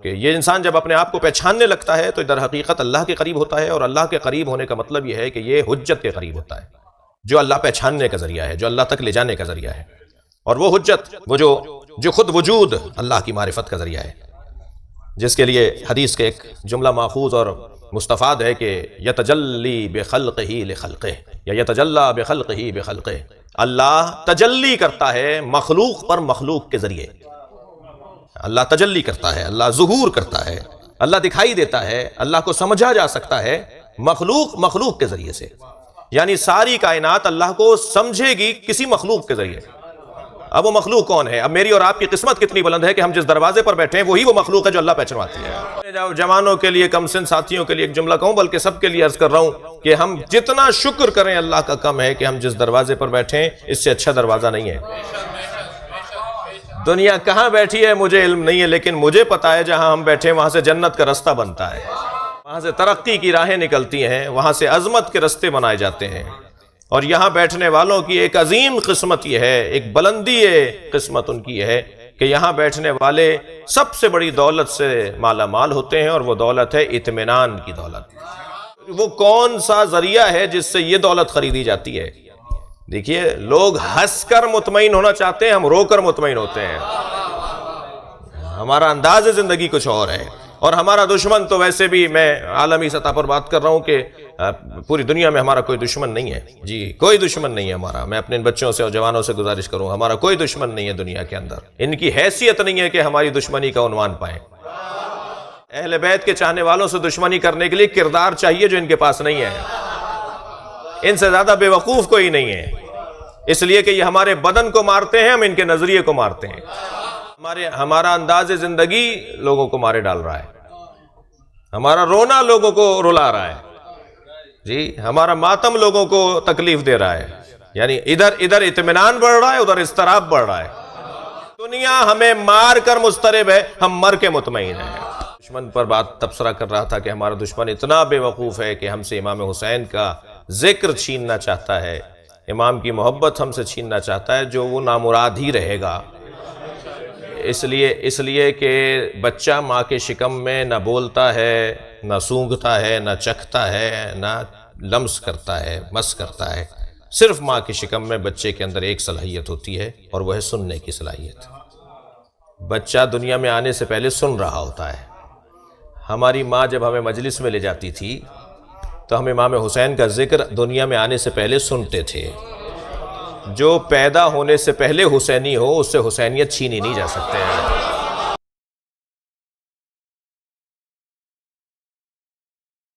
کہ یہ انسان جب اپنے آپ کو پہچاننے لگتا ہے تو در حقیقت اللہ کے قریب ہوتا ہے، اور اللہ کے قریب ہونے کا مطلب یہ ہے کہ یہ حجت کے قریب ہوتا ہے، جو اللہ پہچاننے کا ذریعہ ہے، جو اللہ تک لے جانے کا ذریعہ ہے، اور وہ حجت وہ جو خود وجود اللہ کی معرفت کا ذریعہ ہے، جس کے لیے حدیث کے ایک جملہ ماخوذ اور مستفاد ہے کہ یتجلی بخلقہ لخلقہ، یا یتجلی بخلقہ بخلقہ، اللہ تجلی کرتا ہے مخلوق پر مخلوق کے ذریعے، اللہ تجلی کرتا ہے، اللہ ظہور کرتا ہے، اللہ دکھائی دیتا ہے، اللہ کو سمجھا جا سکتا ہے مخلوق کے ذریعے سے، یعنی ساری کائنات اللہ کو سمجھے گی کسی مخلوق کے ذریعے۔ اب وہ مخلوق کون ہے؟ اب میری اور آپ کی قسمت کتنی بلند ہے کہ ہم جس دروازے پر بیٹھے ہیں وہی وہ مخلوق ہے جو اللہ پہچنواتی ہے۔ جوانوں کے لیے، کم سن ساتھیوں کے لیے ایک جملہ کہوں، بلکہ سب کے لیے عرض کر رہا ہوں کہ ہم جتنا شکر کریں اللہ کا کم ہے کہ ہم جس دروازے پر بیٹھے ہیں اس سے اچھا دروازہ نہیں ہے۔ دنیا کہاں بیٹھی ہے مجھے علم نہیں ہے، لیکن مجھے پتا ہے جہاں ہم بیٹھے ہیں وہاں سے جنت کا رستہ بنتا ہے، وہاں سے ترقی کی راہیں نکلتی ہیں، وہاں سے عظمت کے رستے بنائے جاتے ہیں، اور یہاں بیٹھنے والوں کی ایک عظیم قسمت یہ ہے، ایک بلندی قسمت ان کی یہ ہے کہ یہاں بیٹھنے والے سب سے بڑی دولت سے مالا مال ہوتے ہیں، اور وہ دولت ہے اطمینان کی دولت۔ وہ کون سا ذریعہ ہے جس سے یہ دولت خریدی جاتی ہے؟ دیکھیے، لوگ ہنس کر مطمئن ہونا چاہتے ہیں، ہم رو کر مطمئن ہوتے ہیں۔ ہمارا انداز زندگی کچھ اور ہے، اور ہمارا دشمن تو ویسے بھی، میں عالمی سطح پر بات کر رہا ہوں کہ پوری دنیا میں ہمارا کوئی دشمن نہیں ہے، جی کوئی دشمن نہیں ہے ہمارا۔ میں اپنے بچوں سے اور جوانوں سے گزارش کروں، ہمارا کوئی دشمن نہیں ہے دنیا کے اندر، ان کی حیثیت نہیں ہے کہ ہماری دشمنی کا عنوان پائیں۔ اہل بیت کے چاہنے والوں سے دشمنی کرنے کے لیے کردار چاہیے جو ان کے پاس نہیں ہے، ان سے زیادہ بے وقوف کوئی نہیں ہے، اس لیے کہ یہ ہمارے بدن کو مارتے ہیں، ہم ان کے نظریے کو مارتے ہیں۔ ہمارا انداز زندگی لوگوں کو مارے ڈال رہا ہے، ہمارا رونا لوگوں کو رلا رہا ہے، جی ہمارا ماتم لوگوں کو تکلیف دے رہا ہے، یعنی ادھر اطمینان بڑھ رہا ہے، ادھر اضطراب بڑھ رہا ہے۔ دنیا ہمیں مار کر مضطرب ہے، ہم مر کے مطمئن ہیں۔ دشمن پر بات تبصرہ کر رہا تھا کہ ہمارا دشمن اتنا بے وقوف ہے کہ ہم سے امام حسین کا ذکر چھیننا چاہتا ہے، امام کی محبت ہم سے چھیننا چاہتا ہے، جو وہ نامراد ہی رہے گا۔ اس لیے کہ بچہ ماں کے شکم میں نہ بولتا ہے، نہ سونگھتا ہے، نہ چکھتا ہے، نہ لمس کرتا ہے، مس کرتا ہے، صرف ماں کے شکم میں بچے کے اندر ایک صلاحیت ہوتی ہے، اور وہ ہے سننے کی صلاحیت۔ بچہ دنیا میں آنے سے پہلے سن رہا ہوتا ہے۔ ہماری ماں جب ہمیں مجلس میں لے جاتی تھی تو ہم امام حسین کا ذکر دنیا میں آنے سے پہلے سنتے تھے۔ جو پیدا ہونے سے پہلے حسینی ہو اس سے حسینیت چھینی نہیں جا سکتے ہیں۔